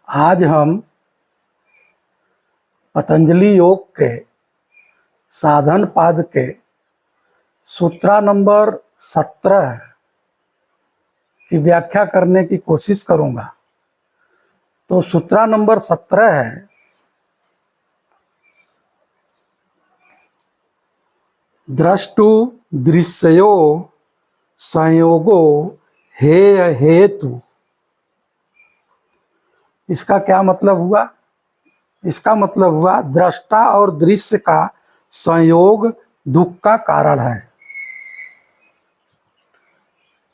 आज हम पतंजलि योग के साधन पाद के सूत्रा नंबर 17 की व्याख्या करने की कोशिश करूंगा। तो सूत्रा नंबर 17 है, द्रष्टु दृश्यो संयोगो हेय हेतु। इसका क्या मतलब हुआ? इसका मतलब हुआ दृष्टा और दृश्य का संयोग दुख का कारण है।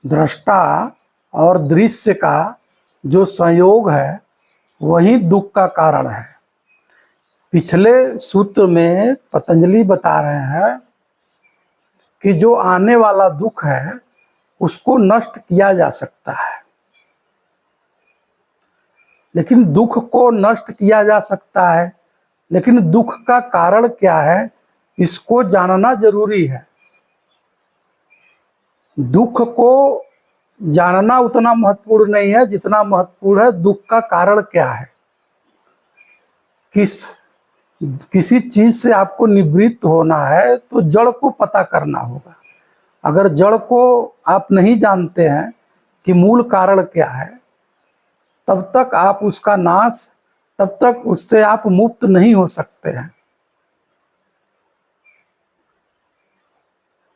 दृष्टा और दृश्य का जो संयोग है वही दुख का कारण है। पिछले सूत्र में पतंजलि बता रहे हैं कि जो आने वाला दुख है उसको नष्ट किया जा सकता है, लेकिन दुख को नष्ट किया जा सकता है, लेकिन दुख का कारण क्या है इसको जानना जरूरी है। दुख को जानना उतना महत्वपूर्ण नहीं है जितना महत्वपूर्ण है दुख का कारण क्या है। किसी चीज से आपको निवृत्त होना है तो जड़ को पता करना होगा। अगर जड़ को आप नहीं जानते हैं कि मूल कारण क्या है, तब तक आप उसका नाश, तब तक उससे आप मुक्त नहीं हो सकते हैं।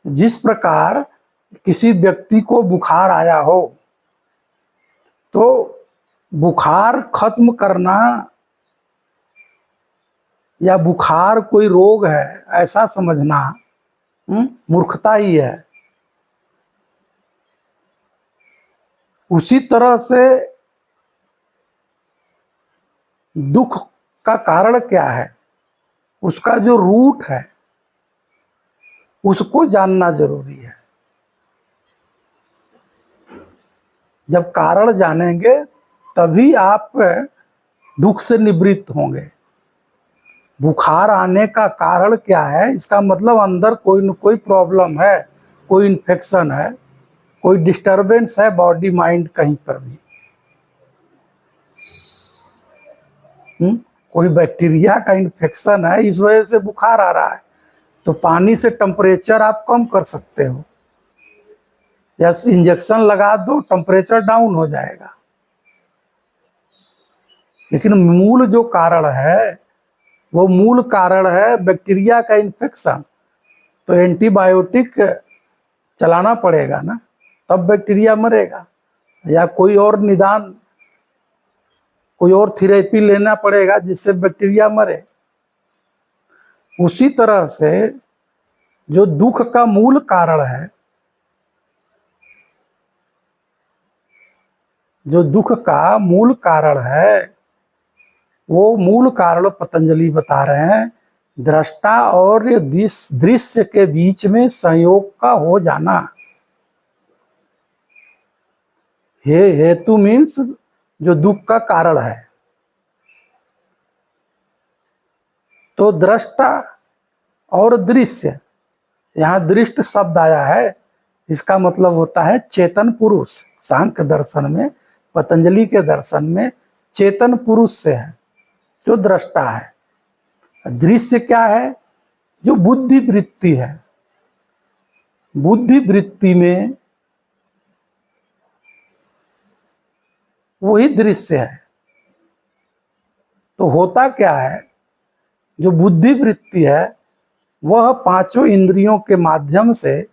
जिस प्रकार किसी व्यक्ति को बुखार आया हो तो बुखार खत्म करना या बुखार कोई रोग है ऐसा समझना मूर्खता ही है। उसी तरह से दुख का कारण क्या है, उसका जो रूट है उसको जानना जरूरी है। जब कारण जानेंगे तभी आप दुख से निवृत्त होंगे। बुखार आने का कारण क्या है, इसका मतलब अंदर कोई न कोई प्रॉब्लम है, कोई इन्फेक्शन है, कोई डिस्टरबेंस है बॉडी माइंड कहीं पर भी। कोई बैक्टीरिया का इन्फेक्शन है, इस वजह से बुखार आ रहा है। तो पानी से टेम्परेचर आप कम कर सकते हो या इंजेक्शन लगा दो, टेम्परेचर डाउन हो जाएगा। लेकिन मूल जो कारण है वो मूल कारण है बैक्टीरिया का इन्फेक्शन। तो एंटीबायोटिक चलाना पड़ेगा ना, तब बैक्टीरिया मरेगा, या कोई और निदान, कोई और थेरेपी लेना पड़ेगा जिससे बैक्टीरिया मरे। उसी तरह से जो दुख का मूल कारण है, जो दुख का मूल कारण है वो मूल कारण पतंजलि बता रहे हैं दृष्टा और दृश्य के बीच में संयोग का हो जाना। हेतु मीन्स जो दुख का कारण है। तो दृष्टा और दृश्य, यहाँ दृष्ट शब्द आया है, इसका मतलब होता है चेतन पुरुष। सांख्य दर्शन में, पतंजलि के दर्शन में चेतन पुरुष से है जो दृष्टा है। दृश्य क्या है? जो बुद्धि वृत्ति है। बुद्धि वृत्ति में वही दृश्य है। तो होता क्या है, जो बुद्धि वृत्ति है वह पांचों इंद्रियों के माध्यम से,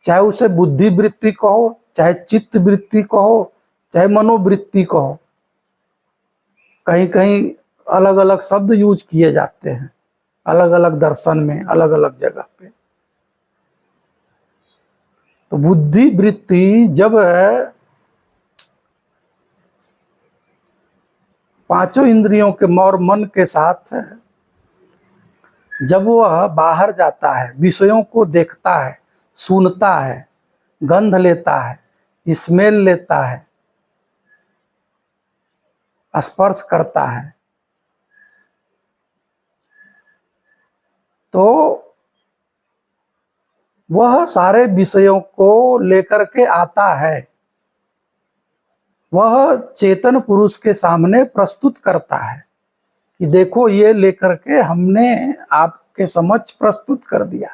चाहे उसे बुद्धि वृत्ति कहो, चाहे चित्त वृत्ति कहो, चाहे मनोवृत्ति कहो, कहीं कहीं अलग अलग शब्द यूज किए जाते हैं अलग अलग दर्शन में, अलग अलग जगह पे। तो बुद्धि वृत्ति जब पांचों इंद्रियों के और मन के साथ जब वह बाहर जाता है, विषयों को देखता है, सुनता है, गंध लेता है, स्मेल लेता है, स्पर्श करता है, तो वह सारे विषयों को लेकर के आता है। वह चेतन पुरुष के सामने प्रस्तुत करता है कि देखो ये लेकर के हमने आपके समक्ष प्रस्तुत कर दिया।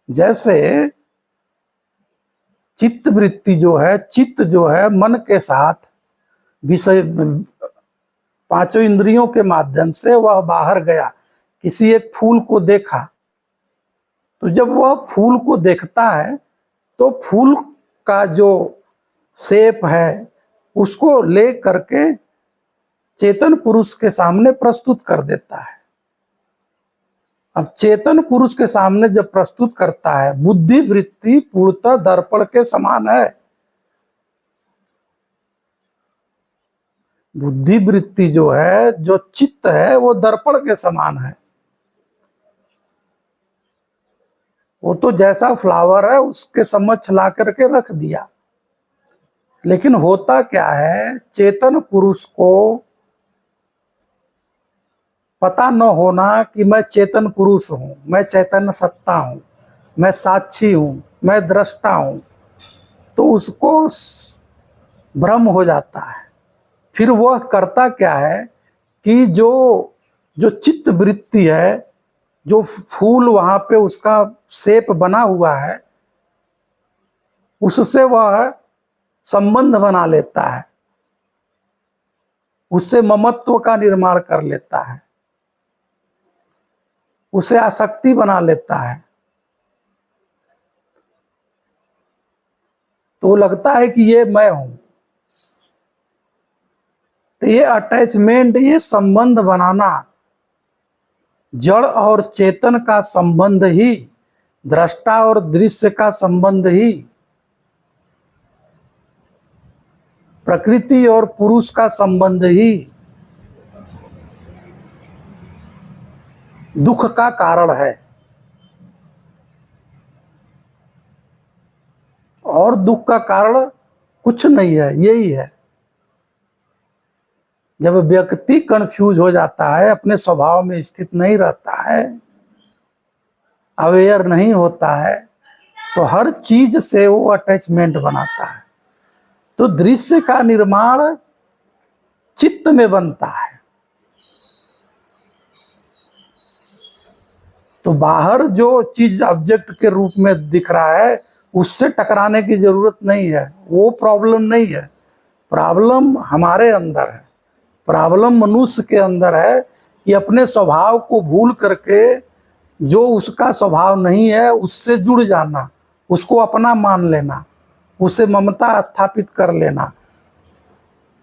जैसे चित्त वृत्ति जो है, चित्त जो है मन के साथ विषय पांचों इंद्रियों के माध्यम से वह बाहर गया, किसी एक फूल को देखा, तो जब वह फूल को देखता है तो फूल का जो शेप है उसको ले करके चेतन पुरुष के सामने प्रस्तुत कर देता है। अब चेतन पुरुष के सामने जब प्रस्तुत करता है, बुद्धि वृत्ति पूर्णतः दर्पण के समान है। बुद्धि वृत्ति जो है, जो चित्त है, वो दर्पण के समान है। वो तो जैसा फ्लावर है उसके समक्ष ला करके रख दिया। लेकिन होता क्या है, चेतन पुरुष को पता न होना कि मैं चेतन पुरुष हूं, मैं चैतन्य सत्ता हूं, मैं साक्षी हूं, मैं दृष्टा हूं, तो उसको भ्रम हो जाता है। फिर वह करता क्या है कि जो चित्त वृत्ति है, जो फूल वहां पे उसका शेप बना हुआ है, उससे वह संबंध बना लेता है, उससे ममत्व का निर्माण कर लेता है, उसे आसक्ति बना लेता है। तो लगता है कि ये मैं हूं। तो ये अटैचमेंट, ये संबंध बनाना, जड़ और चेतन का संबंध ही, दृष्टा और दृश्य का संबंध ही, प्रकृति और पुरुष का संबंध ही दुख का कारण है। और दुख का कारण कुछ नहीं है, यही है। जब व्यक्ति कंफ्यूज हो जाता है, अपने स्वभाव में स्थित नहीं रहता है, अवेयर नहीं होता है, तो हर चीज से वो अटैचमेंट बनाता है। तो दृश्य का निर्माण चित्त में बनता है। तो बाहर जो चीज ऑब्जेक्ट के रूप में दिख रहा है, उससे टकराने की जरूरत नहीं है, वो प्रॉब्लम नहीं है। प्रॉब्लम हमारे अंदर है, प्रॉब्लम मनुष्य के अंदर है कि अपने स्वभाव को भूल करके जो उसका स्वभाव नहीं है उससे जुड़ जाना, उसको अपना मान लेना, उसे ममता स्थापित कर लेना।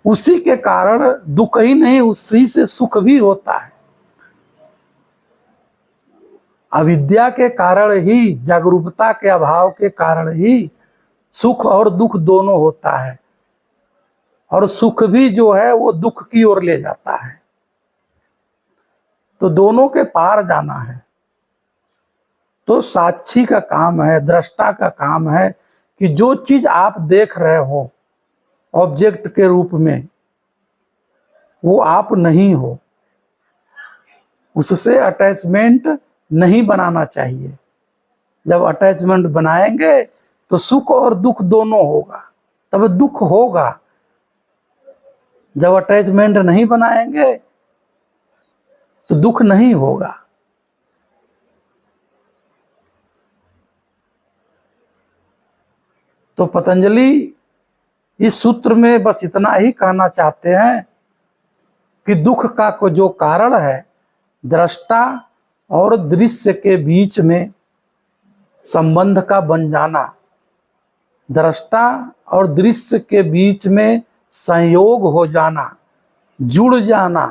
उसी के कारण दुख ही नहीं, उसी से सुख भी होता है। अविद्या के कारण ही, जागरूकता के अभाव के कारण ही सुख और दुख दोनों होता है। और सुख भी जो है वो दुख की ओर ले जाता है। तो दोनों के पार जाना है। तो साक्षी का काम है, दृष्टा का काम है कि जो चीज आप देख रहे हो ऑब्जेक्ट के रूप में, वो आप नहीं हो। उससे अटैचमेंट नहीं बनाना चाहिए। जब अटैचमेंट बनाएंगे तो सुख और दुख दोनों होगा, तब दुख होगा। जब अटैचमेंट नहीं बनाएंगे तो दुख नहीं होगा। तो पतंजलि इस सूत्र में बस इतना ही कहना चाहते हैं कि दुख का जो कारण है, दृष्टा और दृश्य के बीच में संबंध का बन जाना, दृष्टा और दृश्य के बीच में संयोग हो जाना, जुड़ जाना,